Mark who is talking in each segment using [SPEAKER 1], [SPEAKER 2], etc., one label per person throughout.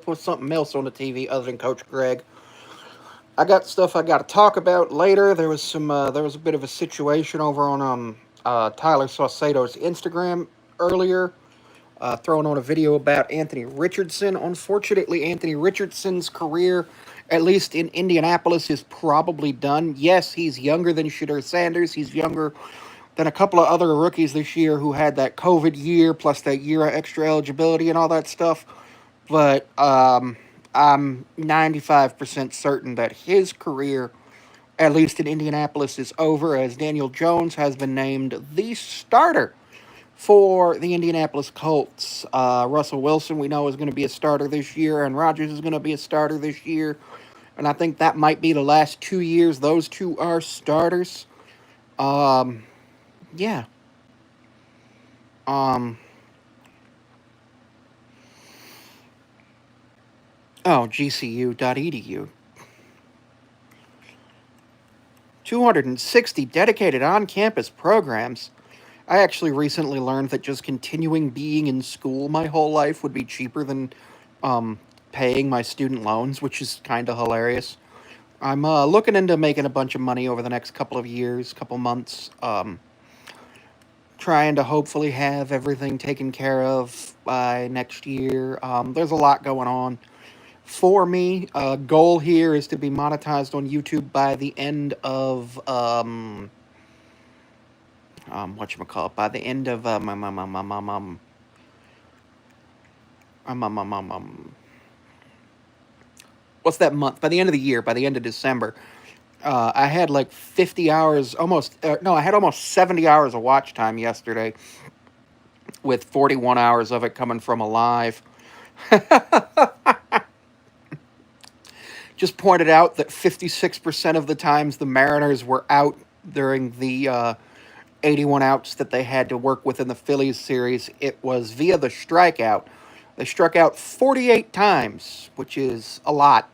[SPEAKER 1] with something else on the TV other than Coach Greg. I got stuff I got to talk about later. There was a bit of a situation over on Tyler Saucedo's Instagram earlier, throwing on a video about Anthony Richardson. Unfortunately, Anthony Richardson's career, at least in Indianapolis, is probably done. Yes, he's younger than Shadur Sanders. He's younger than a couple of other rookies this year who had that COVID year plus that year of extra eligibility and all that stuff. But I'm 95% certain that his career, at least in Indianapolis, is over as Daniel Jones has been named the starter for the Indianapolis Colts. Russell Wilson, we know, is going to be a starter this year, and Rodgers is going to be a starter this year. And I think that might be the last 2 years those two are starters. Um, yeah. Um, oh, gcu.edu. 260 dedicated on campus programs. I actually recently learned that just continuing being in school my whole life would be cheaper than um, paying my student loans, which is kind of hilarious. I'm looking into making a bunch of money over the next couple of years, couple months, trying to hopefully have everything taken care of by next year. There's a lot going on. For me, goal here is to be monetized on YouTube by the end of whatchamacallit, by the end of um, um, um, um, um, what's that month? By the end of the year, by the end of December. I had like 50 hours, almost, no, I had almost 70 hours of watch time yesterday, with 41 hours of it coming from a live. Just pointed out that 56% of the times the Mariners were out during the 81 outs that they had to work with in the Phillies series, it was via the strikeout. They struck out 48 times, which is a lot.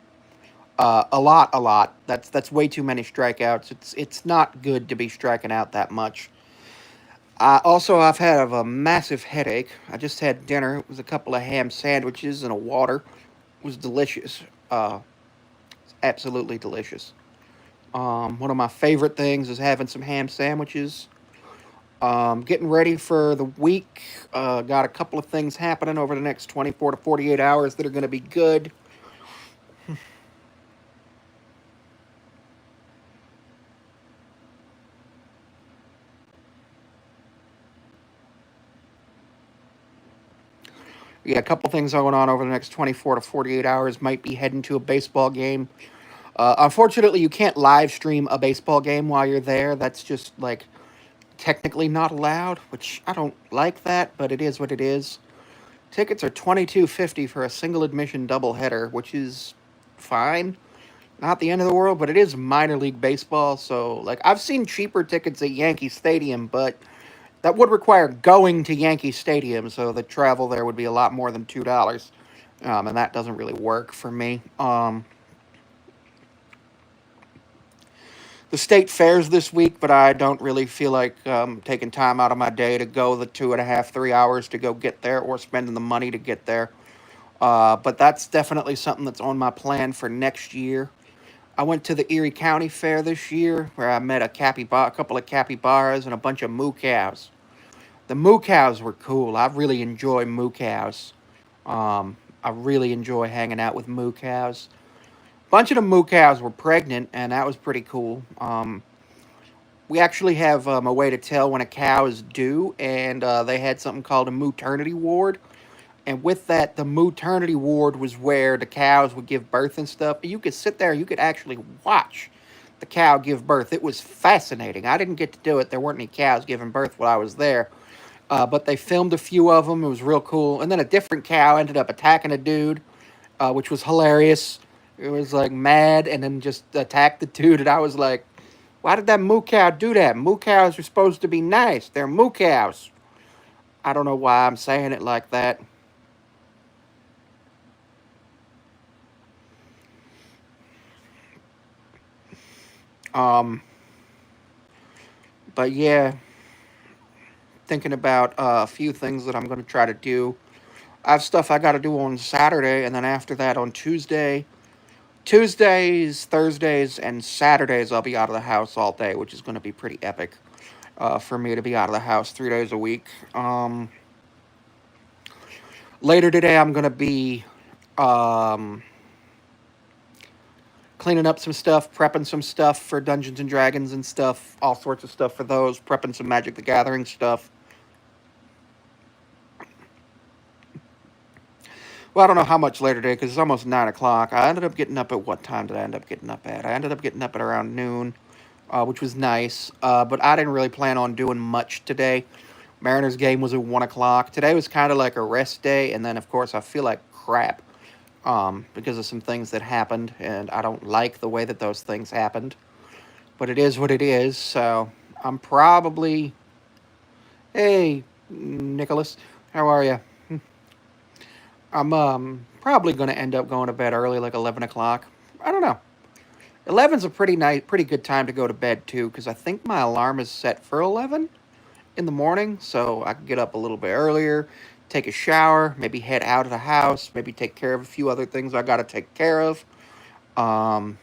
[SPEAKER 1] A lot. That's way too many strikeouts. It's not good to be striking out that much. Also, I've had a massive headache. I just had dinner. It was a couple of ham sandwiches and a water. It was delicious. Absolutely delicious. One of my favorite things is having some ham sandwiches. Getting ready for the week. Got a couple of things happening over the next 24 to 48 hours that are going to be good. Yeah, a couple things going on over the next 24 to 48 hours. Might be heading to a baseball game. Unfortunately, you can't live stream a baseball game while you're there. That's just like technically not allowed, which I don't like that, but it is what it is. Tickets are $22.50 for a single admission doubleheader, which is fine. Not the end of the world, but it is minor league baseball. So, like, I've seen cheaper tickets at Yankee Stadium, but that would require going to Yankee Stadium, so the travel there would be a lot more than $2, and that doesn't really work for me. The state fairs this week, but I don't really feel like taking time out of my day to go the 2.5, 3 hours to go get there, or spending the money to get there. But that's definitely something that's on my plan for next year. I went to the Erie County Fair this year, where I met a couple of capybaras, and a bunch of moo cows. The moo cows were cool. I really enjoy moo cows. I really enjoy hanging out with moo cows. A bunch of the moo cows were pregnant, and that was pretty cool. We actually have a way to tell when a cow is due, and they had something called a maternity ward. And with that, the maternity ward was where the cows would give birth and stuff. You could sit there, you could actually watch the cow give birth. It was fascinating. I didn't get to do it. There weren't any cows giving birth while I was there. But they filmed a few of them. It was real cool. And then a different cow ended up attacking a dude, which was hilarious. It was like mad and then just attacked the dude. And I was like, why did that moo cow do that? Moo cows are supposed to be nice. They're moo cows. I don't know why I'm saying it like that. Um, but yeah, thinking about a few things that I'm going to try to do. I have stuff I got to do on Saturday, and then after that on Tuesdays, Thursdays, and Saturdays, I'll be out of the house all day, which is going to be pretty epic for me to be out of the house 3 days a week. Later today, I'm going to be um, cleaning up some stuff, prepping some stuff for Dungeons and Dragons and stuff, all sorts of stuff for those, prepping some Magic the Gathering stuff. Well, I don't know how much later today because it's almost 9 o'clock. I ended up getting up at what time did I end up getting up at? I ended up getting up at around noon, which was nice. But I didn't really plan on doing much today. Mariners game was at 1 o'clock. Today was kind of like a rest day, and then, of course, I feel like crap because of some things that happened, and I don't like the way that those things happened. But it is what it is, so I'm probably... Hey, Nicholas, how are you? I'm probably going to end up going to bed early, like 11 o'clock. I don't know. 11's a pretty good time to go to bed, too, because I think my alarm is set for 11 in the morning, so I can get up a little bit earlier, take a shower, maybe head out of the house, maybe take care of a few other things I got to take care of. Um,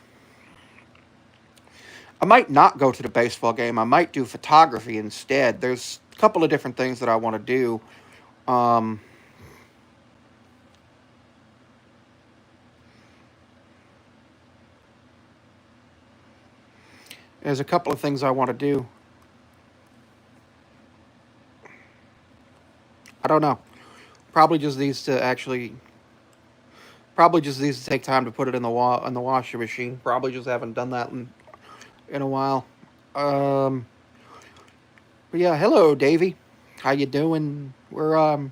[SPEAKER 1] I might not go to the baseball game. I might do photography instead. There's a couple of different things that I want to do. Um, there's a couple of things I want to do. I don't know. Probably just these to actually. Probably just these to take time to put it in the washing machine. Probably just haven't done that in a while. Um, but yeah, hello, Davey. How you doing? We're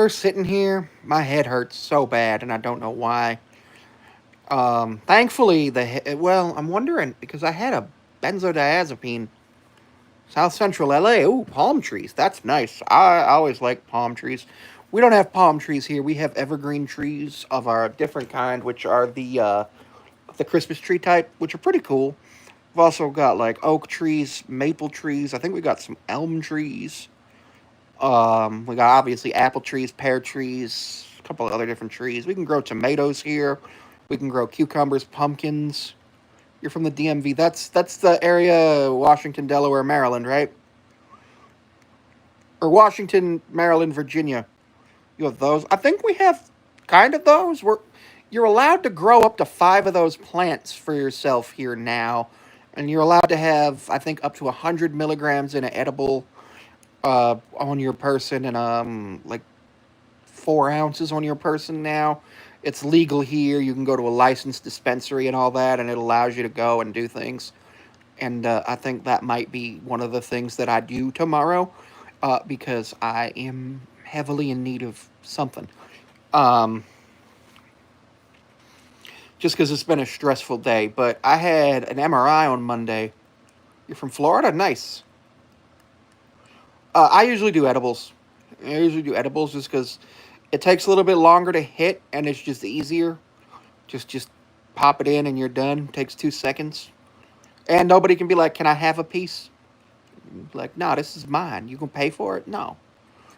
[SPEAKER 1] sitting here. My head hurts so bad, and I don't know why. Thankfully, I'm wondering because I had a benzodiazepine. South Central LA. Ooh, palm trees. That's nice. I always like palm trees. We don't have palm trees here. We have evergreen trees of our different kind, which are the Christmas tree type, which are pretty cool. We've also got like oak trees, maple trees. I think we got some elm trees. We got obviously apple trees, pear trees, a couple of other different trees. We can grow tomatoes here. We can grow cucumbers, pumpkins. You're from the DMV. That's the area, Washington, Delaware, Maryland, right? Or Washington, Maryland, Virginia. You have those. I think we have kind of those. You're allowed to grow up to 5 of those plants for yourself here now, and you're allowed to have I think up to 100 milligrams in an edible on your person, and like 4 ounces on your person now. It's legal here. You can go to a licensed dispensary and all that, and it allows you to go and do things. And I think that might be one of the things that I do tomorrow because I am heavily in need of something. Um, just because it's been a stressful day. But I had an MRI on Monday. You're from Florida? Nice. I usually do edibles. I usually do edibles just because it takes a little bit longer to hit and it's just easier. Just pop it in and you're done. It takes 2 seconds. And nobody can be like, "Can I have a piece?" Like, no, this is mine. You can pay for it? No.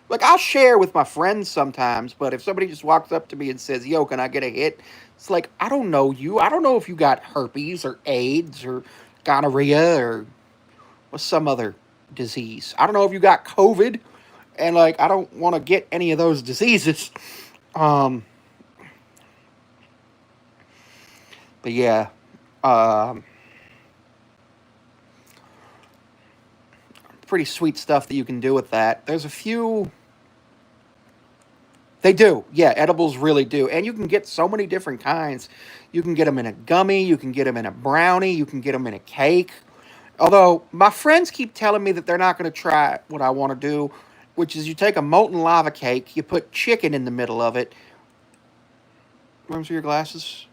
[SPEAKER 1] Like, I'll share with my friends sometimes, but if somebody just walks up to me and says, "Yo, can I get a hit?" It's like, I don't know you. I don't know if you got herpes or AIDS or gonorrhea or what's some other disease. I don't know if you got COVID, and like, I don't want to get any of those diseases. Um, but yeah, um, pretty sweet stuff that you can do with that. There's a few. They do. Yeah, edibles really do. And you can get so many different kinds. You can get them in a gummy, you can get them in a brownie, you can get them in a cake. Although my friends keep telling me that they're not going to try what I want to do, which is you take a molten lava cake, you put chicken in the middle of it. Let me see your glasses.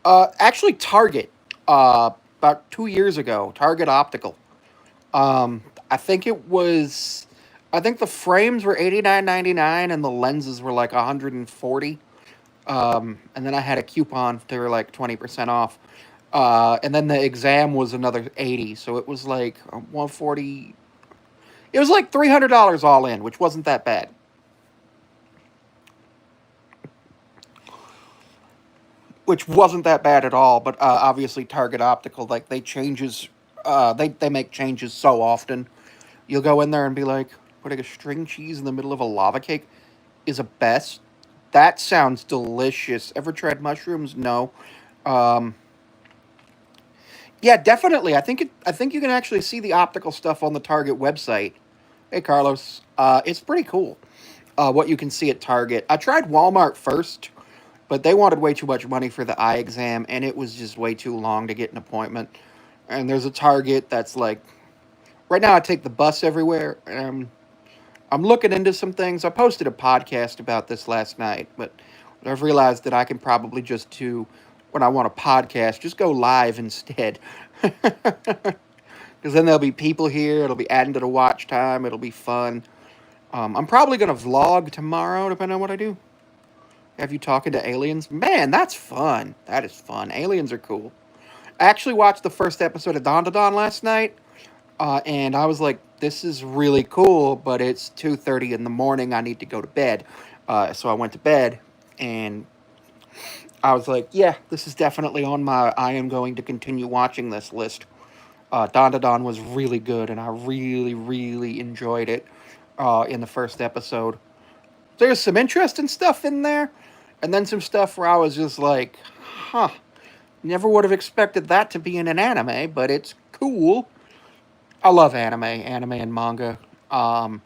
[SPEAKER 1] Actually, Target. About 2 years ago, Target Optical. I think it was. I think the frames were 89.99 and the lenses were like 140. And then I had a coupon. They were like 20% off. And then the exam was another 80, so it was like 140. It was like $300 all in, which wasn't that bad. which wasn't that bad at all. But obviously, Target Optical, like they make changes so often. You'll go in there and be like, putting a string cheese in the middle of a lava cake is a best. That sounds delicious. Ever tried mushrooms? No. Um, yeah, definitely. I think you can actually see the optical stuff on the Target website. Hey, Carlos. It's pretty cool. What you can see at Target. I tried Walmart first, but they wanted way too much money for the eye exam, and it was just way too long to get an appointment. And there's a Target that's like right now. I take the bus everywhere. I'm looking into some things. I posted a podcast about this last night, but I've realized that I can probably just do when I want a podcast, just go live instead. Because then there'll be people here. It'll be adding to the watch time. It'll be fun. I'm probably gonna vlog tomorrow, depending on what I do. Have you talking to aliens? Man, that's fun. That is fun. Aliens are cool. I actually watched the first episode of Don to Don last night, and I was like, "This is really cool," but it's 2:30 in the morning. I need to go to bed, so I went to bed, and I was like, "Yeah, this is definitely on my. I am going to continue watching this list." Don to Don was really good, and I really, really enjoyed it in the first episode. There's some interesting stuff in there, and then some stuff where I was just like, "Huh." Never would have expected that to be in an anime, but it's cool. I love anime and manga. Um,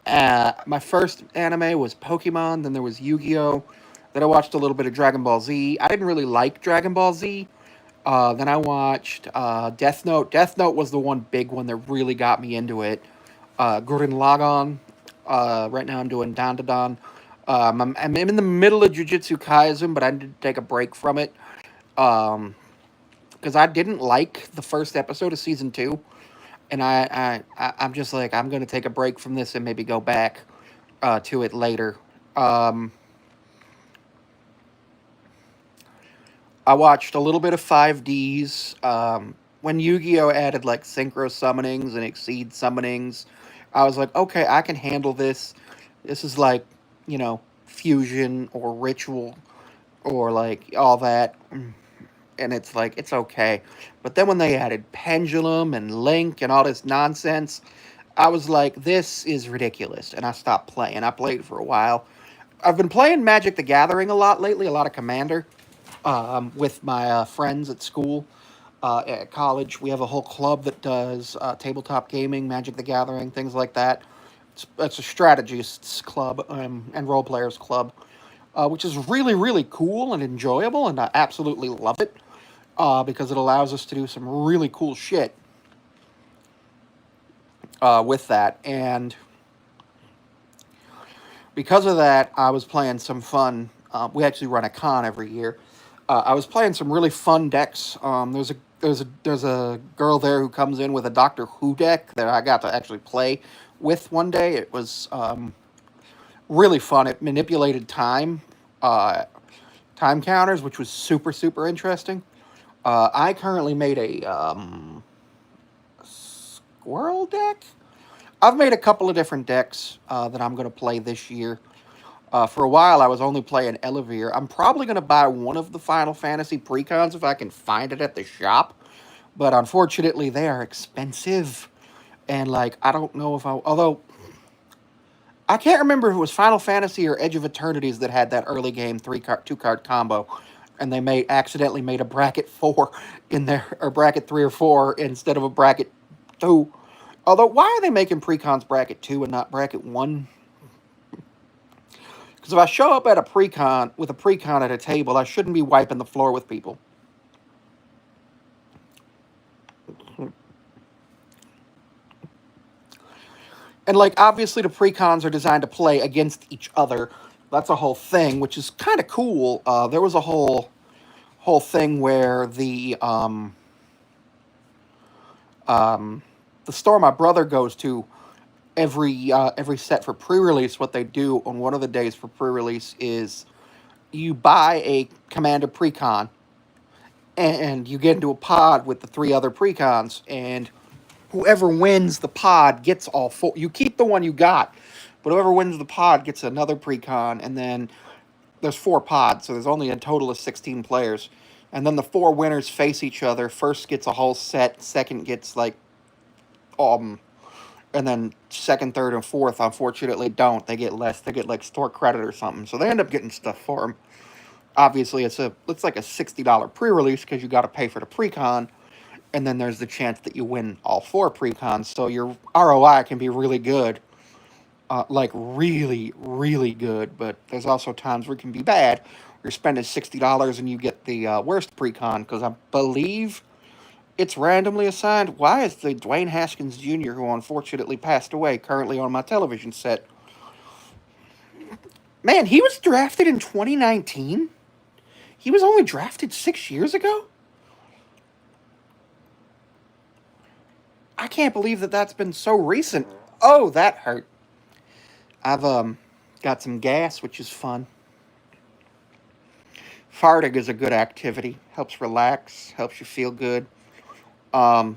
[SPEAKER 1] my first anime was Pokemon, then there was Yu-Gi-Oh! Then I watched a little bit of Dragon Ball Z. I didn't really like Dragon Ball Z. Then I watched Death Note. Death Note was the one big one that really got me into it. Gurren Lagann. Right now I'm doing Dan Dan. I'm in the middle of Jujutsu Kaisen, but I need to take a break from it. Um, because I didn't like the first episode of season two, and I'm just like I'm gonna take a break from this and maybe go back to it later. Um, I watched a little bit of 5Ds. When Yu-Gi-Oh added like synchro summonings and exceed summonings, I was like, okay, I can handle this. This is like, fusion or ritual or like all that. And it's like it's okay. But then when they added Pendulum and Link and all this nonsense, I was like, this is ridiculous, and I stopped playing. I played for a while. I've been playing Magic the Gathering a lot lately, a lot of Commander, with my friends at school. At college, we have a whole club that does tabletop gaming, Magic the Gathering, things like that. It's a strategists club and role players club, which is really, really cool and enjoyable, and I absolutely love it because it allows us to do some really cool shit with that. And because of that, I was playing some fun. We actually run a con every year. I was playing some really fun decks. There's a girl there who comes in with a Doctor Who deck that I got to actually play with one day. It was really fun. It manipulated time counters, which was super super interesting. I currently made a squirrel deck. I've made a couple of different decks that I'm going to play this year. For a while, I was only playing Elevere. I'm probably going to buy one of the Final Fantasy precons if I can find it at the shop. But unfortunately, they are expensive. And, like, I don't know if I... Although, I can't remember if it was Final Fantasy or Edge of Eternities that had that early game two-card combo. And they accidentally made a bracket 4 in there, or bracket 3 or 4 instead of a bracket 2. Although, why are they making precons bracket 2 and not bracket 1? Because if I show up at a precon with a precon at a table, I shouldn't be wiping the floor with people. And, like, obviously the precons are designed to play against each other. That's a whole thing, which is kind of cool. There was a whole thing where the store my brother goes to every set for pre-release. What they do on one of the days for pre-release is you buy a Commander precon, and you get into a pod with the 3 other precons, and whoever wins the pod gets all 4. You keep the one you got, but whoever wins the pod gets another precon, and then there's 4 pods, so there's only a total of 16 players. And then the 4 winners face each other. First gets a whole set, second gets like um and then second, third, and fourth, unfortunately, don't. They get less. They get like store credit or something. So they end up getting stuff for them. Obviously, it's like a $60 pre-release because you got to pay for the pre-con, and then there's the chance that you win all 4 pre-cons. So your ROI can be really good, like really, really good. But there's also times where it can be bad. You're spending $60 and you get the worst pre-con because I believe it's randomly assigned. Why is the Dwayne Haskins Jr., who unfortunately passed away, currently on my television set? Man, he was drafted in 2019? He was only drafted 6 years ago? I can't believe that that's been so recent. Oh, that hurt. I've got some gas, which is fun. Farting is a good activity. Helps relax, helps you feel good. Um,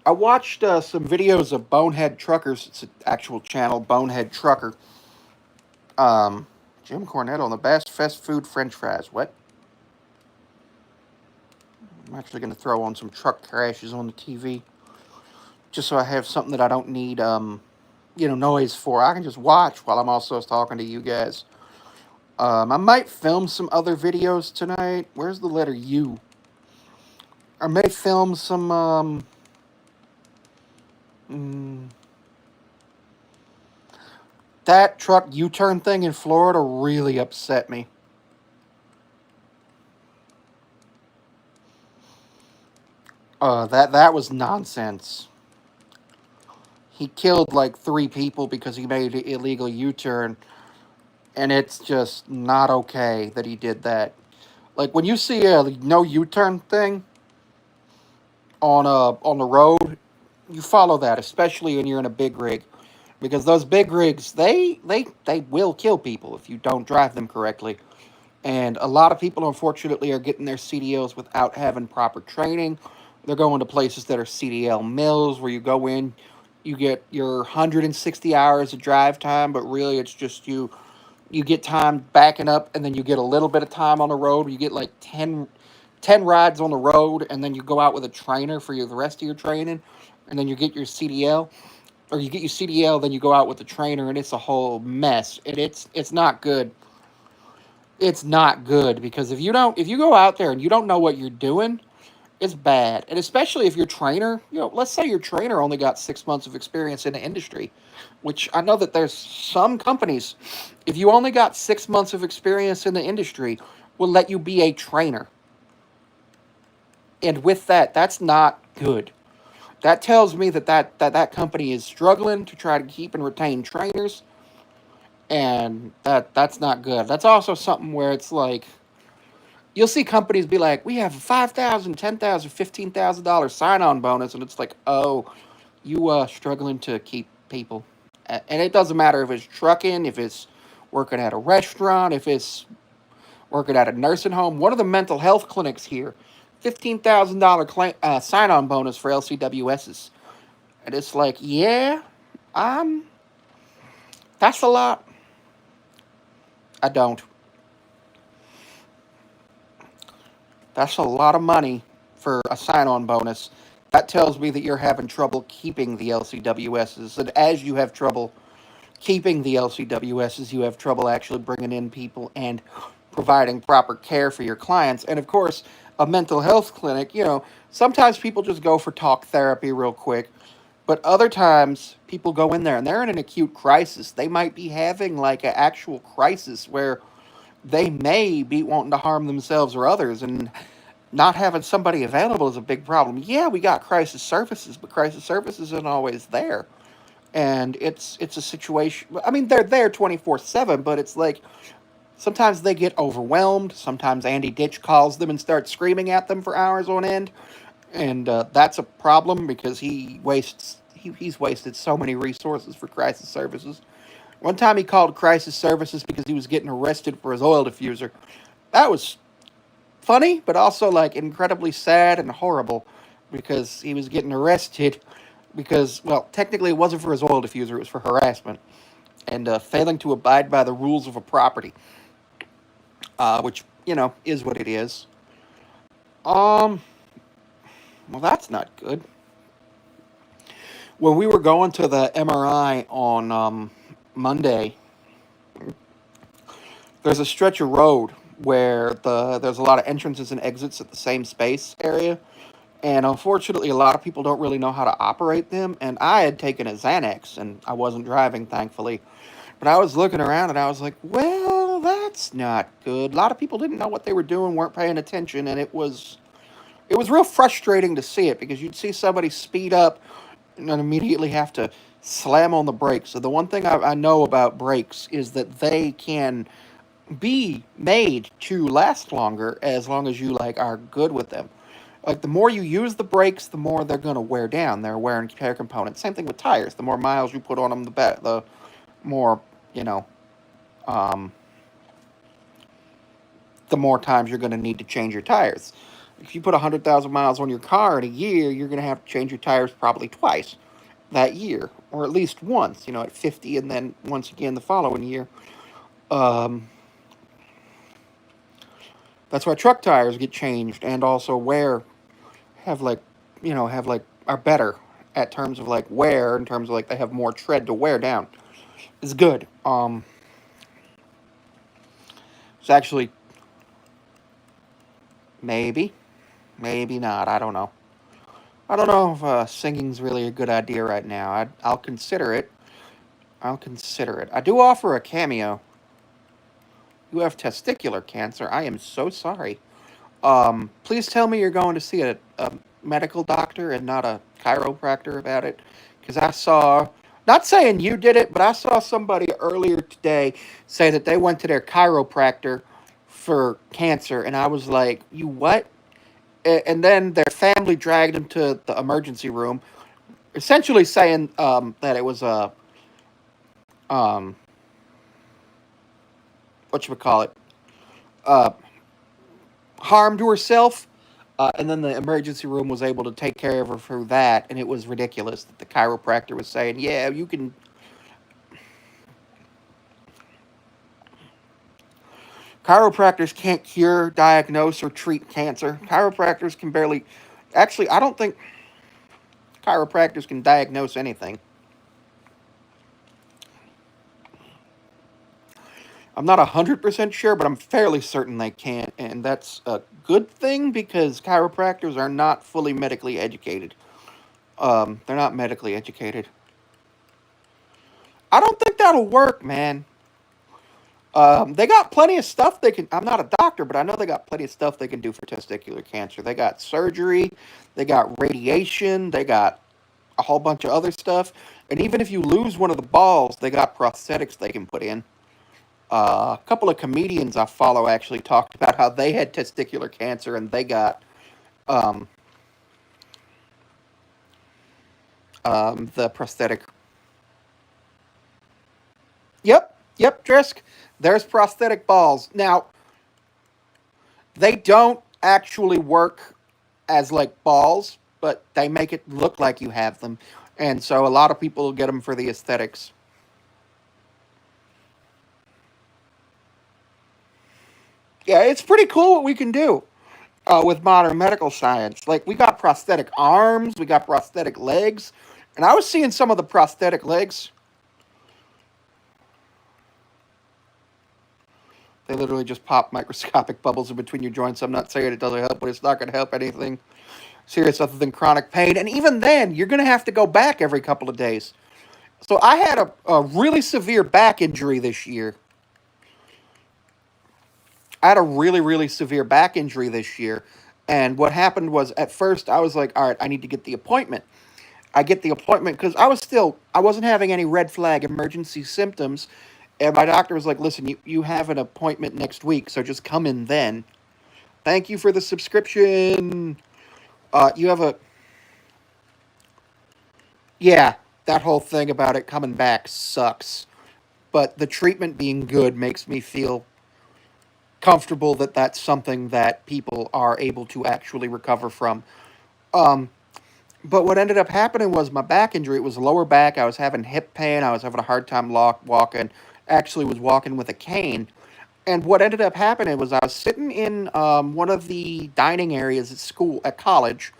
[SPEAKER 1] I watched some videos of Bonehead Truckers. It's an actual channel, Bonehead Trucker. Um, Jim Cornette on the best fast food French fries. What? I'm actually going to throw on some truck crashes on the TV, just so I have something that I don't need, noise for. I can just watch while I'm also talking to you guys. I might film some other videos tonight. Where's the letter U? I may film some, mm, that truck U-turn thing in Florida really upset me. That was nonsense. He killed like 3 people because he made an illegal U-turn, and it's just not okay that he did that. Like when you see a no U-turn thing on the road, you follow that, especially when you're in a big rig, because those big rigs they will kill people if you don't drive them correctly. And a lot of people, unfortunately, are getting their CDLs without having proper training. They're going to places that are CDL mills where you go in, you get your 160 hours of drive time, but really it's just you get time backing up, and then you get a little bit of time on the road. You get like 10 rides on the road, and then you go out with a trainer for the rest of your training, and then you get your CDL, or you get your CDL, then you go out with the trainer, and it's a whole mess. And it's not good. It's not good because if you go out there and you don't know what you're doing, it's bad. And especially if your trainer, let's say your trainer only got 6 months of experience in the industry, which I know that there's some companies, if you only got 6 months of experience in the industry, will let you be a trainer. And with that, that's not good. That tells me that company is struggling to try to keep and retain trainers, and that's not good. That's also something where it's like you'll see companies be like, "We have a $5,000, $10,000, $15,000 sign-on bonus," and it's like, "Oh, you struggling to keep people." And it doesn't matter if it's trucking, if it's working at a restaurant, if it's working at a nursing home. One of the mental health clinics here, $15,000 sign-on bonus for LCWSs, and it's like, yeah, um, that's a lot. I don't. That's a lot of money for a sign-on bonus. That tells me that you're having trouble keeping the LCWSs, and as you have trouble keeping the LCWSs, you have trouble actually bringing in people and providing proper care for your clients. And of course, a mental health clinic, sometimes people just go for talk therapy real quick, but other times people go in there and they're in an acute crisis. They might be having like an actual crisis where they may be wanting to harm themselves or others, and not having somebody available is a big problem. Yeah, we got crisis services, but crisis services isn't always there. And it's a situation. I mean, they're there 24/7, but it's like sometimes they get overwhelmed. Sometimes Andy Ditch calls them and starts screaming at them for hours on end, and that's a problem because he's wasted so many resources for crisis services. One time he called crisis services because he was getting arrested for his oil diffuser. That was funny, but also like incredibly sad and horrible because he was getting arrested because, well, technically it wasn't for his oil diffuser, it was for harassment. and failing to abide by the rules of a property, which, is what it is. Um, well, that's not good. When we were going to the MRI on Monday, there's a stretch of road where there's a lot of entrances and exits at the same space area, and unfortunately, a lot of people don't really know how to operate them. And I had taken a Xanax, and I wasn't driving, thankfully. But I was looking around, and I was like, "Well, that's not good." A lot of people didn't know what they were doing, weren't paying attention, and it was real frustrating to see it because you'd see somebody speed up and then immediately have to slam on the brakes. So the one thing I know about brakes is that they can be made to last longer as long as you are good with them. Like the more you use the brakes, the more they're gonna wear down. They're wear and tear components. Same thing with tires. The more miles you put on them, the more you know. Um, the more times you're gonna need to change your tires. If you put 100,000 miles on your car in a year, you're gonna have to change your tires probably twice that year, or at least once. At 50, and then once again the following year. Um, that's why truck tires get changed, and also wear have are better at terms of wear, in terms of they have more tread to wear down. It's good. It's actually maybe, maybe not. I don't know. I don't know if singing's really a good idea right now. I'll consider it. I'll consider it. I do offer a cameo. You have testicular cancer. I am so sorry. Please tell me you're going to see a medical doctor and not a chiropractor about it. Because I saw, not saying you did it, but I saw somebody earlier today say that they went to their chiropractor for cancer. And I was like, you what? And then their family dragged them to the emergency room, essentially saying that it was a, um, what you would call it, uh, harm to herself. And then the emergency room was able to take care of her through that, and it was ridiculous that the chiropractor was saying, "Yeah, you can." Chiropractors can't cure, diagnose, or treat cancer. Chiropractors can barely. Actually, I don't think chiropractors can diagnose anything. I'm not 100% sure, but I'm fairly certain they can't, and that's a good thing because chiropractors are not fully medically educated. They're not medically educated. I don't think that'll work, man. They got plenty of stuff they can. I'm not a doctor, but I know they got plenty of stuff they can do for testicular cancer. They got surgery, they got radiation, they got a whole bunch of other stuff. And even if you lose one of the balls, they got prosthetics they can put in. A couple of comedians I follow actually talked about how they had testicular cancer and they got um, the prosthetic. Yep, Drisk. There's prosthetic balls. Now, they don't actually work as balls, but they make it look like you have them. And so a lot of people get them for the aesthetics. Yeah, it's pretty cool what we can do with modern medical science. We got prosthetic arms, we got prosthetic legs, and I was seeing some of the prosthetic legs. They literally just pop microscopic bubbles in between your joints. I'm not saying it doesn't help, but it's not going to help anything serious other than chronic pain. And even then, you're going to have to go back every couple of days. So I had a really severe back injury this year. I had a really, really severe back injury this year. And what happened was at first I was like, all right, I need to get the appointment. I get the appointment because I wasn't having any red flag emergency symptoms. And my doctor was like, listen, you have an appointment next week, so just come in then. Thank you for the subscription. You have a, yeah, that whole thing about it coming back sucks. But the treatment being good makes me feel comfortable that that's something that people are able to actually recover from. Um, But what ended up happening was my back injury. It was lower back. I was having hip pain. I was having a hard time walking. Actually, was walking with a cane. And what ended up happening was I was sitting in one of the dining areas at school, at college,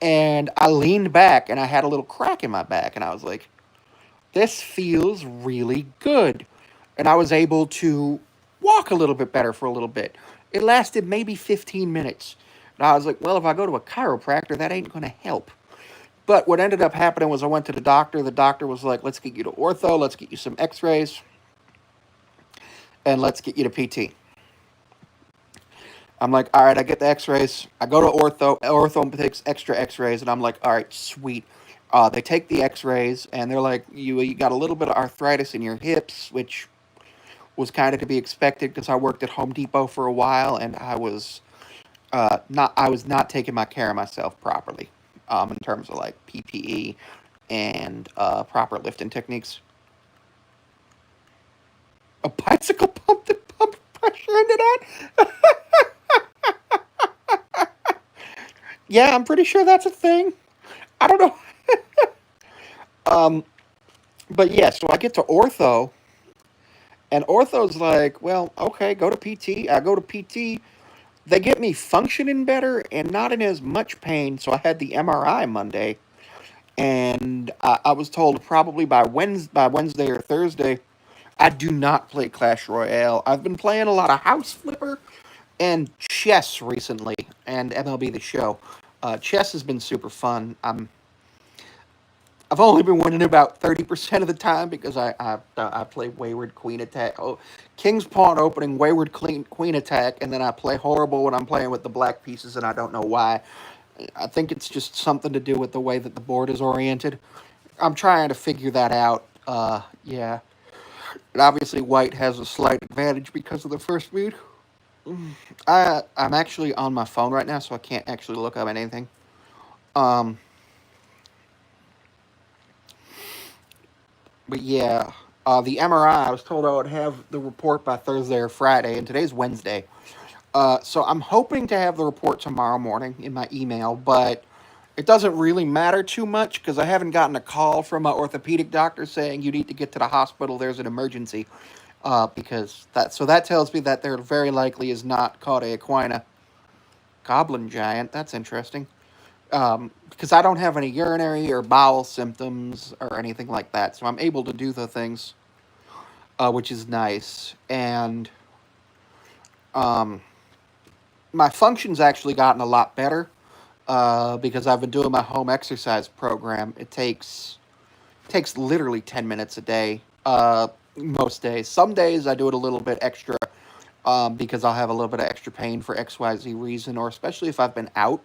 [SPEAKER 1] and I leaned back and I had a little crack in my back. And I was like, this feels really good. And I was able to walk a little bit better for a little bit. It lasted maybe 15 minutes. And I was like, well, if I go to a chiropractor, that ain't going to help. But what ended up happening was I went to the doctor. The doctor was like, let's get you to ortho, let's get you some x rays, and let's get you to PT. I'm like, all right, I get the x rays. I go to ortho. Ortho takes extra x rays, and I'm like, all right, sweet. They take the x rays, and they're like, you got a little bit of arthritis in your hips, which was kind of to be expected because I worked at Home Depot for a while, and I was not taking my care of myself properly, in terms of like PPE and proper lifting techniques. A bicycle pump that pumps pressure into that? Yeah, I'm pretty sure that's a thing. I don't know. Um, but yeah, so I get to ortho, and ortho's like, well, okay, go to PT. I go to PT. They get me functioning better and not in as much pain. So I had the MRI Monday, and I was told probably by Wednesday or Thursday, I do not play Clash Royale. I've been playing a lot of House Flipper and chess recently, and MLB The Show. Chess has been super fun. I've only been winning about 30% of the time because I play Wayward Queen Attack. Oh, King's Pawn opening, Wayward Queen Attack, and then I play horrible when I'm playing with the black pieces, and I don't know why. I think it's just something to do with the way that the board is oriented. I'm trying to figure that out. Yeah. And obviously, white has a slight advantage because of the first move. I'm actually on my phone right now, so I can't actually look up anything. Um, but yeah, the MRI. I was told I would have the report by Thursday or Friday, and today's Wednesday. So I'm hoping to have the report tomorrow morning in my email, but it doesn't really matter too much because I haven't gotten a call from my orthopedic doctor saying you need to get to the hospital. There's an emergency. That tells me that there very likely is not Cauda equina goblin giant. That's interesting. Because I don't have any urinary or bowel symptoms or anything like that, so I'm able to do the things, which is nice. And um, my function's actually gotten a lot better because I've been doing my home exercise program. It takes literally 10 minutes a day. Most days. Some days I do it a little bit extra because I'll have a little bit of extra pain for XYZ reason, or especially if I've been out.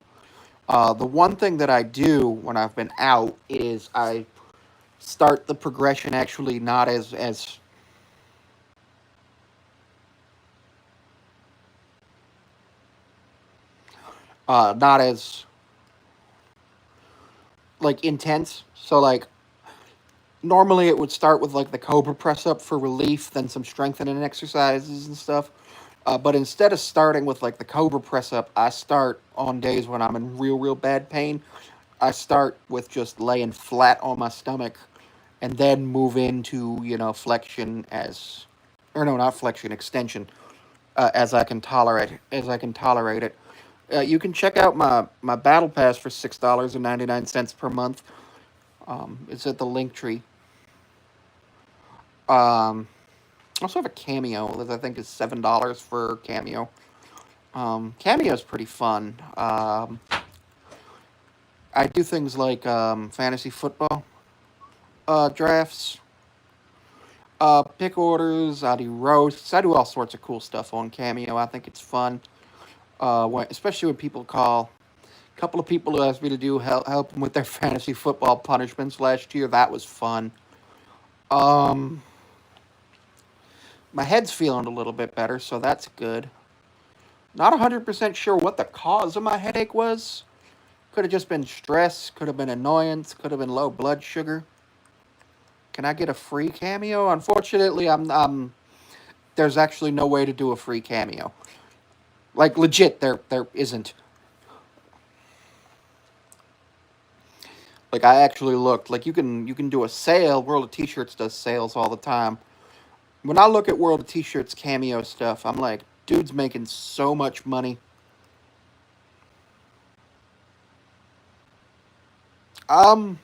[SPEAKER 1] The one thing that I do when I've been out is I start the progression actually not as not as like intense. So like normally it would start with like the cobra press up for relief, then some strengthening exercises and stuff. But instead of starting with like the cobra press up, I start on days when I'm in real bad pain. I start with just laying flat on my stomach, and then move into flexion or no, not flexion, extension, as I can tolerate it. You can check out my battle pass for $6.99 per month. It's at the link tree. Um, I also have a cameo that I think is $7 for cameo. Cameo is pretty fun. I do things like fantasy football drafts, pick orders. I do roasts. I do all sorts of cool stuff on Cameo. I think it's fun, especially when people call. A couple of people who asked me to help them with their fantasy football punishments last year. That was fun. Um, my head's feeling a little bit better, so that's good. Not 100% sure what the cause of my headache was. Could have just been stress, could have been annoyance, could have been low blood sugar. Can I get a free cameo? Unfortunately, there's actually no way to do a free cameo. Like legit, there isn't. Like I actually looked. Like you can do a sale. World of T-shirts does sales all the time. When I look at World of T-shirts cameo stuff, I'm like, dude's making so much money. Um,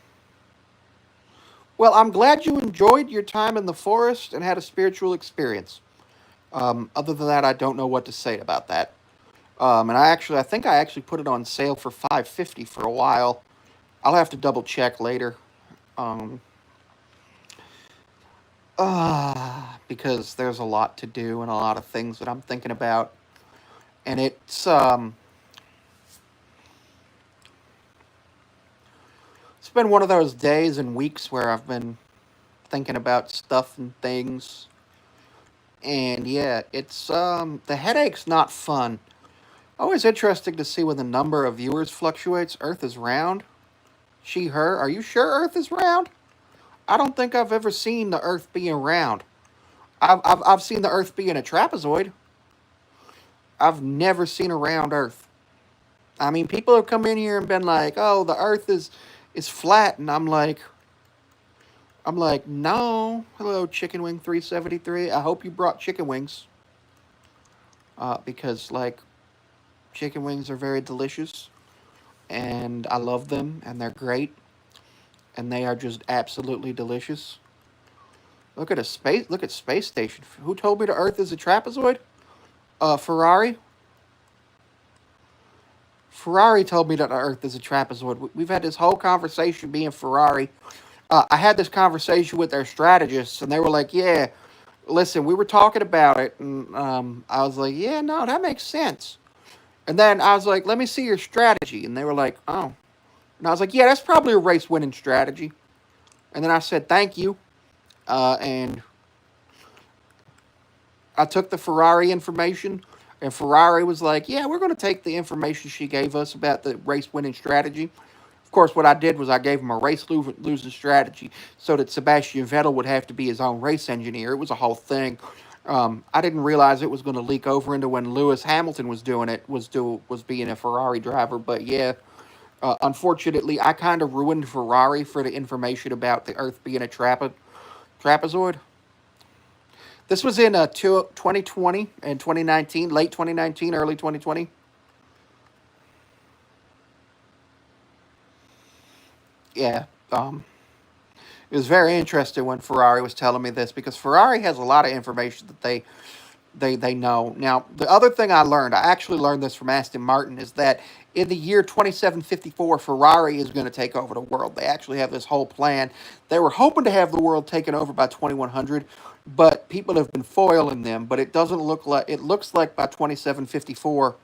[SPEAKER 1] well, I'm glad you enjoyed your time in the forest and had a spiritual experience. Other than that, I don't know what to say about that. And I think I actually put it on sale for 550 for a while. I'll have to double check later. Um, because there's a lot to do and a lot of things that I'm thinking about, and it's been one of those days and weeks where I've been thinking about stuff and things, and yeah, it's the headache's not fun. Always interesting to see when the number of viewers fluctuates. Earth is round. She, her. Are you sure Earth is round? I don't think I've ever seen the Earth being round. I've seen the Earth being a trapezoid. I've never seen a round Earth. I mean, people have come in here and been like, "Oh, the Earth is flat," and I'm like, no. Hello, Chicken Wing 373. I hope you brought chicken wings, because like chicken wings are very delicious, and I love them, and they're great, and they are just absolutely delicious. Look at a space. Look at space station. Who told me the Earth is a trapezoid? Ferrari. Ferrari told me that the Earth is a trapezoid. We've had this whole conversation being Ferrari. I had this conversation with their strategists, and they were like, "Yeah, listen, we were talking about it," and I was like, "Yeah, no, that makes sense." And then I was like, "Let me see your strategy," and they were like, "Oh," and I was like, "Yeah, that's probably a race winning strategy." And then I said, "Thank you," and I took the Ferrari information, and Ferrari was like, "Yeah, we're going to take the information she gave us about the race winning strategy." Of course, what I did was I gave him a race losing strategy so that Sebastian Vettel would have to be his own race engineer. It was a whole thing. I didn't realize it was going to leak over into when Lewis Hamilton was doing it, was being a Ferrari driver. But yeah, unfortunately, I kind of ruined Ferrari for the information about the Earth being a trapezoid. This was in 2020 and 2019, late 2019, early 2020. Yeah. It was very interesting when Ferrari was telling me this because Ferrari has a lot of information that they know. Now, the other thing I actually learned this from Aston Martin, is that in the year 2754, Ferrari is going to take over the world. They actually have this whole plan. They were hoping to have the world taken over by 2100, but people have been foiling them. But it doesn't look like it looks like by 2754.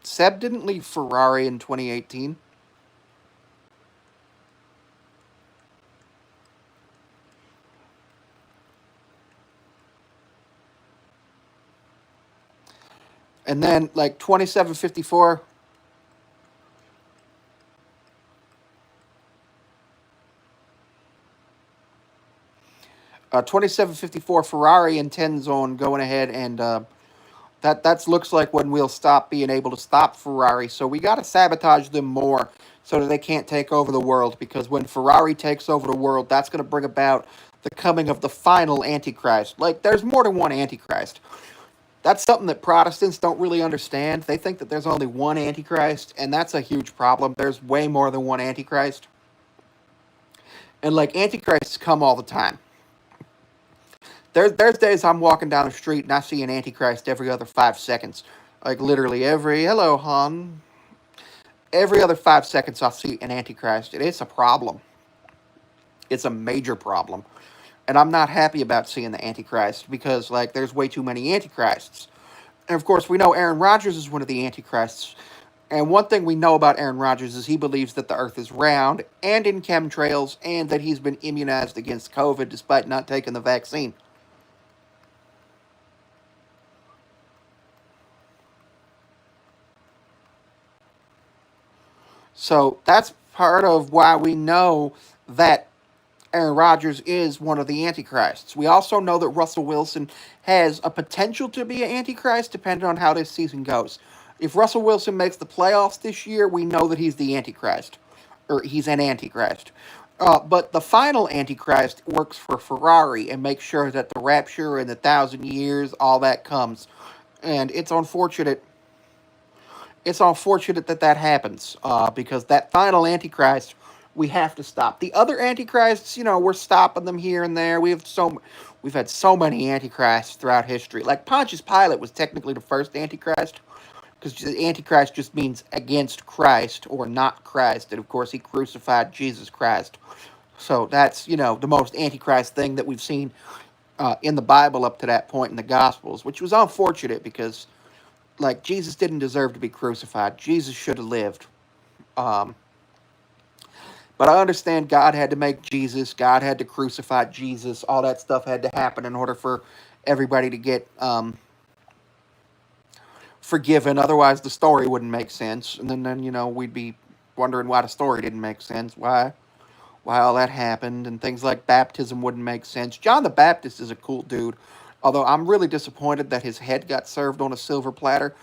[SPEAKER 1] Seb didn't leave Ferrari in 2018. And then like 2754, 2754 Ferrari intends on going ahead and that looks like when we'll stop being able to stop Ferrari. So we got to sabotage them more so that they can't take over the world. Because when Ferrari takes over the world, that's going to bring about the coming of the final Antichrist. Like, there's more than one Antichrist. That's something that Protestants don't really understand. They think that there's only one Antichrist, and that's a huge problem. There's way more than one Antichrist. And, like, Antichrists come all the time. There's days I'm walking down the street and I see an Antichrist every other 5 seconds. Like, literally hello, hon. Every other 5 seconds I'll see an Antichrist. And it's a problem. It's a major problem. And I'm not happy about seeing the Antichrist because, like, there's way too many Antichrists. And of course, we know Aaron Rodgers is one of the Antichrists. And one thing we know about Aaron Rodgers is he believes that the earth is round and in chemtrails, and that he's been immunized against COVID despite not taking the vaccine. So that's part of why we know that Aaron Rodgers is one of the Antichrists. We also know that Russell Wilson has a potential to be an Antichrist depending on how this season goes. If Russell Wilson makes the playoffs this year, we know that he's the Antichrist, or he's an Antichrist. But the final Antichrist works for Ferrari and makes sure that the rapture and the 1,000 years, all that comes. And it's unfortunate. It's unfortunate that that happens because that final Antichrist we have to stop. The other Antichrists, we're stopping them here and there. We've had so many Antichrists throughout history. Like Pontius Pilate was technically the first Antichrist because Antichrist just means against Christ or not Christ, and of course he crucified Jesus Christ. So that's the most Antichrist thing that we've seen in the Bible up to that point in the Gospels, which was unfortunate because like Jesus didn't deserve to be crucified. Jesus should have lived. Um, but I understand God had to make Jesus. God had to crucify Jesus. All that stuff had to happen in order for everybody to get forgiven. Otherwise, the story wouldn't make sense. And then we'd be wondering why the story didn't make sense. Why all that happened and things like baptism wouldn't make sense. John the Baptist is a cool dude. Although I'm really disappointed that his head got served on a silver platter.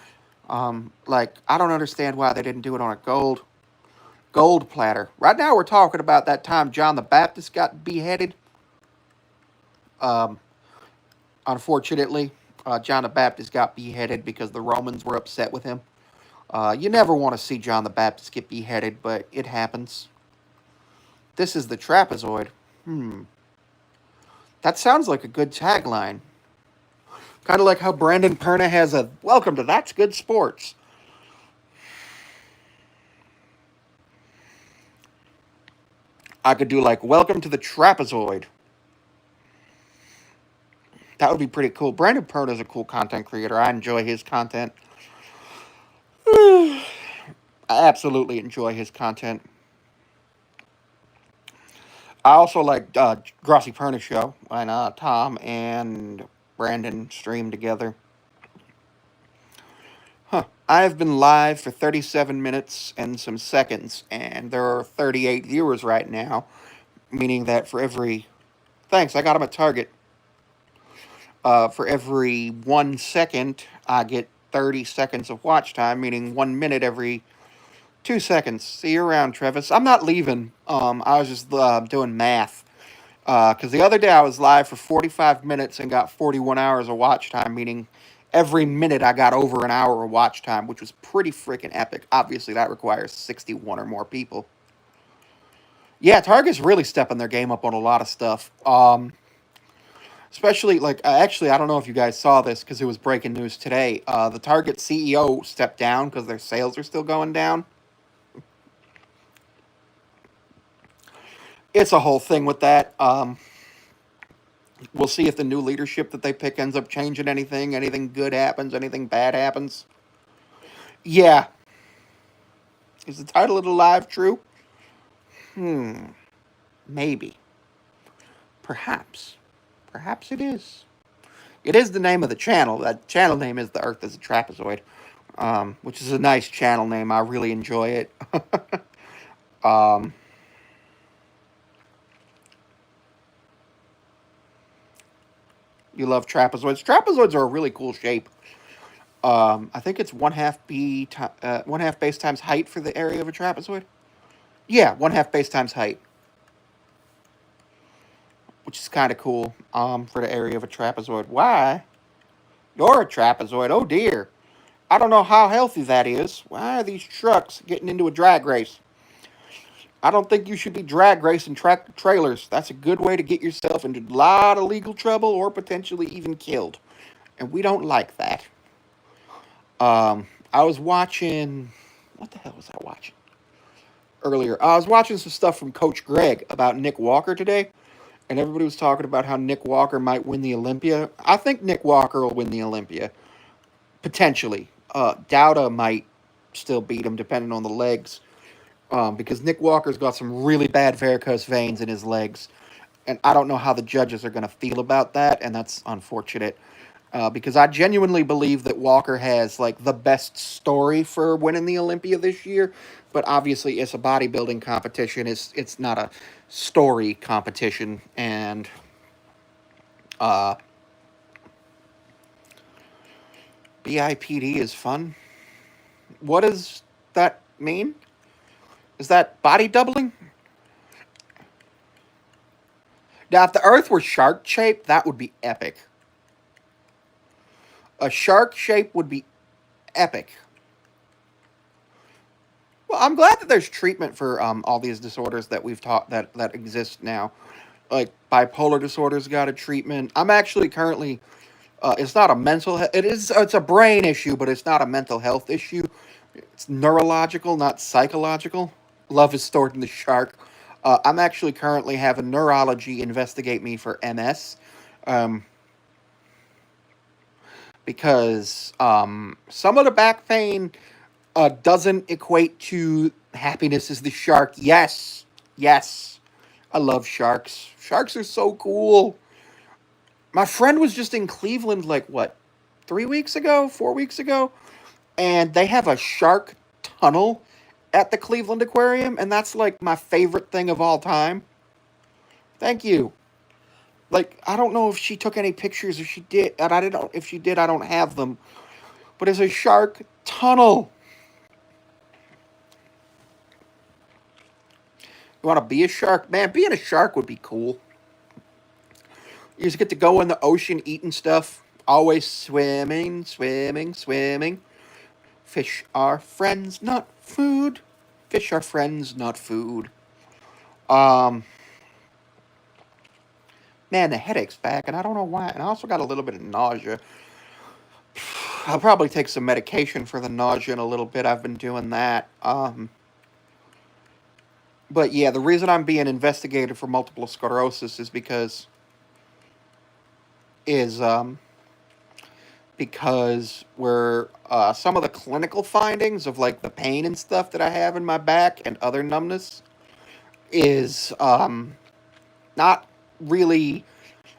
[SPEAKER 1] Like, I don't understand why they didn't do it on a gold platter. Right now we're talking about that time John the Baptist got beheaded. Um, Unfortunately, John the Baptist got beheaded because the Romans were upset with him. You never want to see John the Baptist get beheaded, but it happens. This is the Trapezoid. That sounds like a good tagline. Kind of like how Brandon Perna has a "Welcome to That's Good Sports." I could do like "Welcome to the Trapezoid." That would be pretty cool. Brandon Perna is a cool content creator. I enjoy his content. I absolutely enjoy his content. I also like Grossi Perna show when Tom and Brandon stream together. I have been live for 37 minutes and some seconds, and there are 38 viewers right now, meaning that for every... Thanks, I got him at Target. For every 1 second, I get 30 seconds of watch time, meaning 1 minute every 2 seconds. See you around, Travis. I'm not leaving. I was just doing math. Because the other day I was live for 45 minutes and got 41 hours of watch time, meaning every minute I got over an hour of watch time, which was pretty freaking epic. Obviously, that requires 61 or more people. Yeah, Target's really stepping their game up on a lot of stuff. Especially, like, actually, I don't know if you guys saw this because it was breaking news today. The Target CEO stepped down because their sales are still going down. It's a whole thing with that. We'll see if the new leadership that they pick ends up changing anything. Anything good happens, anything bad happens. Yeah. Is the title of the live true? Maybe. Perhaps. Perhaps it is. It is the name of the channel. That channel name is The Earth is a Trapezoid, which is a nice channel name. I really enjoy it. um, you love trapezoids. Trapezoids are a really cool shape. I think it's 1/2 base times height for the area of a trapezoid. Yeah, 1/2 base times height, which is kind of cool. For the area of a trapezoid. Why? You're a trapezoid. Oh dear. I don't know how healthy that is. Why are these trucks getting into a drag race? I don't think you should be drag racing tractor trailers. That's a good way to get yourself into a lot of legal trouble or potentially even killed. And we don't like that. I was watching... What the hell was I watching? Earlier. I was watching some stuff from Coach Greg about Nick Walker today. And everybody was talking about how Nick Walker might win the Olympia. I think Nick Walker will win the Olympia. Potentially. Dowda might still beat him depending on the legs. Because Nick Walker's got some really bad varicose veins in his legs. And I don't know how the judges are going to feel about that, and that's unfortunate. Because I genuinely believe that Walker has, like, the best story for winning the Olympia this year. But obviously, it's a bodybuilding competition. It's not a story competition. And BIPD is fun. What does that mean? Is that body doubling? Now, if the Earth were shark shaped, that would be epic. A shark shape would be epic. Well, I'm glad that there's treatment for all these disorders that we've taught that exist now. Like bipolar disorders got a treatment. I'm actually currently. It's not a mental. It is. It's a brain issue, but it's not a mental health issue. It's neurological, not psychological. Love is stored in the shark. I'm actually currently having neurology investigate me for MS, um, because some of the back pain doesn't equate to happiness as the shark. Yes, yes, I love sharks. Sharks are so cool. My friend was just in Cleveland, like what, 3 weeks ago, 4 weeks ago, and they have a shark tunnel at the Cleveland Aquarium, and that's like my favorite thing of all time. Thank you. Like, I don't know if she took any pictures, if she did, and I don't. If she did, I don't have them. But it's a shark tunnel. You want to be a shark, man? Being a shark would be cool. You just get to go in the ocean eating stuff. Always swimming, swimming, swimming. Fish are friends, not food. Fish are friends, not food. Um, Man, the headache's back, and I don't know why. And I also got a little bit of nausea. I'll probably take some medication for the nausea in a little bit. I've been doing that. But yeah, the reason I'm being investigated for multiple sclerosis is because we're some of the clinical findings of like the pain and stuff that I have in my back and other numbness is not really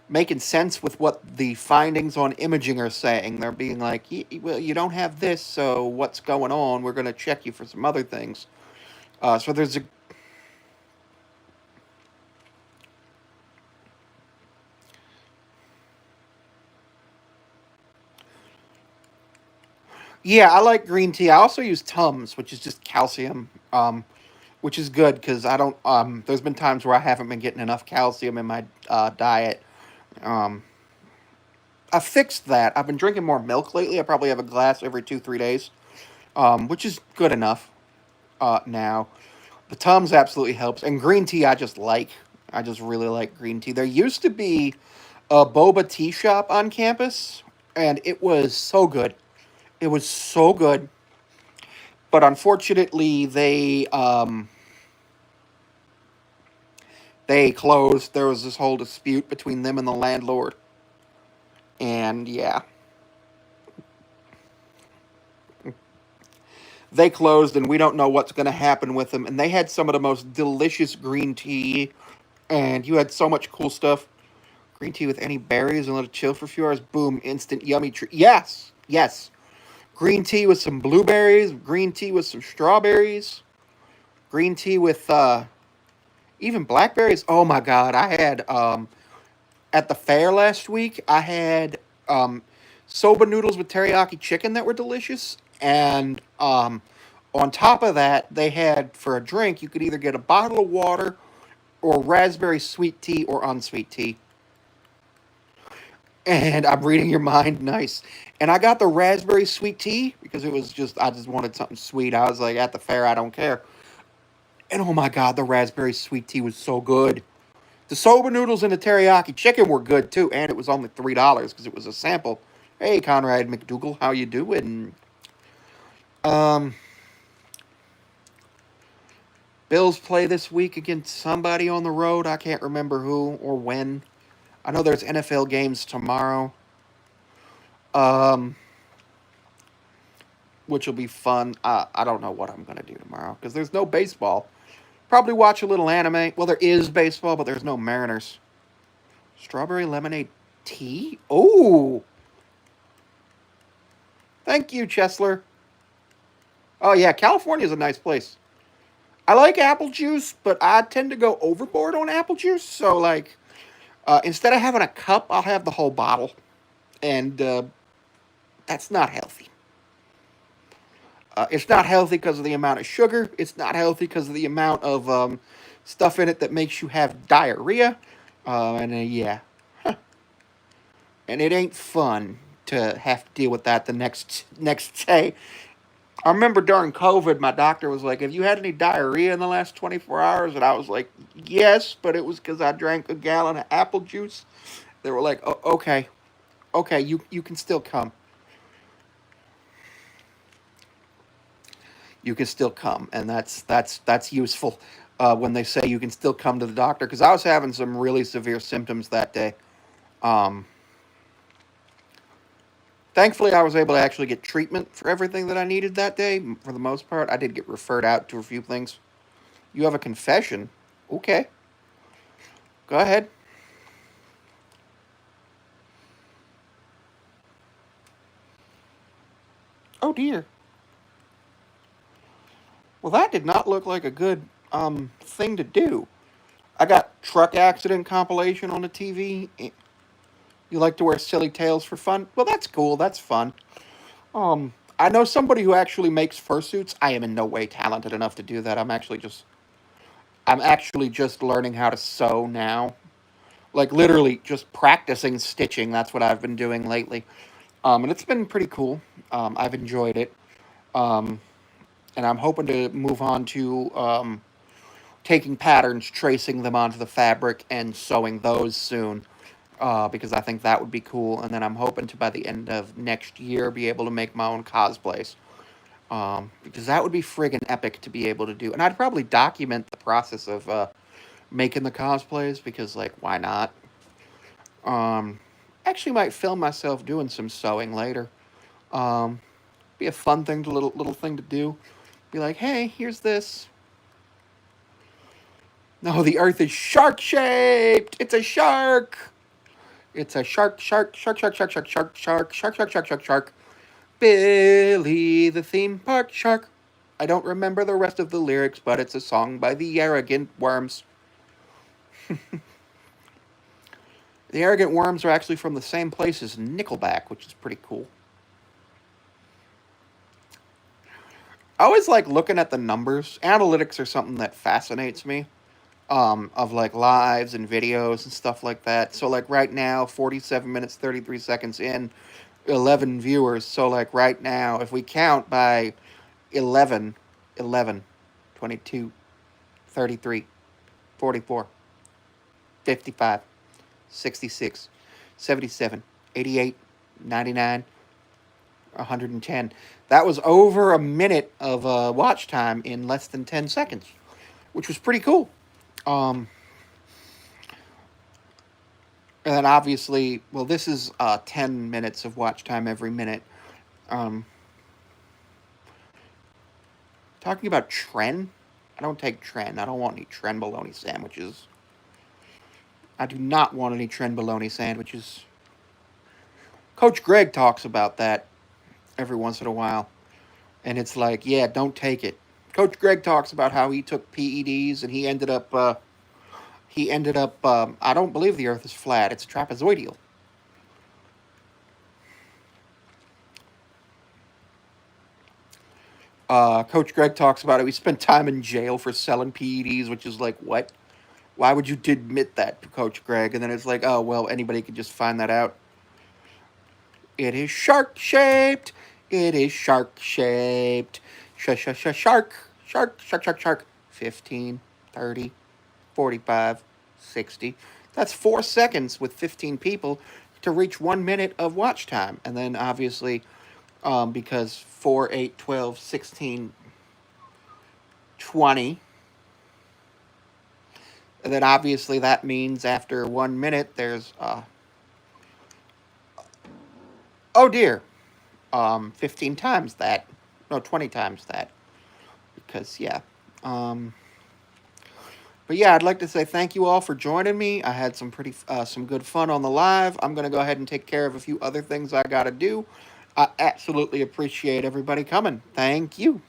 [SPEAKER 1] making sense with what the findings on imaging are saying. They're being like, well, you don't have this, so what's going on? We're going to check you for some other things. So there's a. Yeah, I like green tea. I also use Tums, which is just calcium, which is good because I don't. There's been times where I haven't been getting enough calcium in my diet. Um, I fixed that. I've been drinking more milk lately. I probably have a glass every 2 3 days, which is good enough now. The Tums absolutely helps, and green tea I just like. I just really like green tea. There used to be a boba tea shop on campus, and it was so good. It was so good, but unfortunately they closed. There was this whole dispute between them and the landlord, and yeah, they closed, and we don't know what's going to happen with them. And they had some of the most delicious green tea, and you had so much cool stuff. Green tea with any berries and let it chill for a few hours. Boom, instant yummy treat. Yes, yes. Green tea with some blueberries. Green tea with some strawberries. Green tea with even blackberries. Oh my god, I had at the fair last week. I had soba noodles with teriyaki chicken that were delicious, and on top of that, they had for a drink you could either get a bottle of water or raspberry sweet tea or unsweet tea. And I'm reading your mind, nice. And I got the raspberry sweet tea because it was just I just wanted something sweet. I was like at the fair, I don't care. And oh my god, the raspberry sweet tea was so good. The soba noodles and the teriyaki chicken were good too, and it was only $3 because it was a sample. Hey, Conrad McDougal, how you doing? Um, Bills play this week against somebody on the road. I can't remember who or when. I know there's NFL games tomorrow, um, which will be fun. I don't know what I'm gonna do tomorrow because there's no baseball. Probably watch a little anime. Well, there is baseball, but there's no Mariners. Strawberry lemonade tea? Oh, thank you, Chesler. Oh, yeah, California's a nice place. I like apple juice, but I tend to go overboard on apple juice. So, like, instead of having a cup, I'll have the whole bottle. And that's not healthy. It's not healthy because of the amount of sugar. It's not healthy because of the amount of stuff in it that makes you have diarrhea. Yeah, and it ain't fun to have to deal with that the next day. I remember during COVID, my doctor was like, "Have you had any diarrhea in the last 24 hours?" And I was like, "Yes, but it was because I drank a gallon of apple juice." They were like, "Oh, okay, okay, you can still come. You can still come," and that's useful when they say you can still come to the doctor. Because I was having some really severe symptoms that day. Um, Thankfully, I was able to actually get treatment for everything that I needed that day. For the most part, I did get referred out to a few things. You have a confession? Okay, go ahead. Oh dear. Well, that did not look like a good thing to do. I got truck accident compilation on the TV. You like to wear silly tails for fun? Well, that's cool. That's fun. I know somebody who actually makes fursuits. I am in no way talented enough to do that. I'm actually just learning how to sew now. Like literally just practicing stitching. That's what I've been doing lately. And it's been pretty cool. I've enjoyed it. Um, and I'm hoping to move on to taking patterns, tracing them onto the fabric, and sewing those soon. Because I think that would be cool. And then I'm hoping to, by the end of next year, be able to make my own cosplays. Because that would be friggin' epic to be able to do. And I'd probably document the process of making the cosplays because, like, why not? Um, Actually, might film myself doing some sewing later. Um, be a fun thing, to little thing to do. Be like, hey, here's this. No, the Earth is shark shaped. It's a shark. It's a shark. Billy the theme park shark. I don't remember the rest of the lyrics, but it's a song by the Arrogant Worms. The Arrogant Worms are actually from the same place as Nickelback, which is pretty cool. I always like looking at the numbers. Analytics are something that fascinates me. Of like lives and videos and stuff like that. So like right now, 47 minutes 33 seconds in, 11 viewers. So like right now, if we count by 11, 11, 22, 33, 44, 55, 66, 77, 88, 99, 110. That was over a minute of watch time in less than 10 seconds, which was pretty cool. Um, and then obviously, well, this is 10 minutes of watch time every minute. Um, Talking about Tren, I don't take Tren. I don't want any Tren bologna sandwiches. I do not want any Tren bologna sandwiches. Coach Greg talks about that every once in a while. And it's like, yeah, don't take it. Coach Greg talks about how he took PEDs and he ended up. I don't believe the Earth is flat. It's trapezoidal. Coach Greg talks about it. He spent time in jail for selling PEDs, which is like, what? Why would you admit that to Coach Greg? And then it's like, oh, well, anybody could just find that out. It is shark shaped. It is shark shaped. Shark. 15, 30, 45, 60. That's 4 seconds with 15 people to reach 1 minute of watch time. And then obviously, because 4, 8, 12, 16, 20. And then obviously that means after 1 minute, there's, oh dear, 15 times that. No, 20 times that. Because, yeah. Um, but yeah, I'd like to say thank you all for joining me. I had some good fun on the live. I'm gonna go ahead and take care of a few other things I gotta do. I absolutely appreciate everybody coming. Thank you.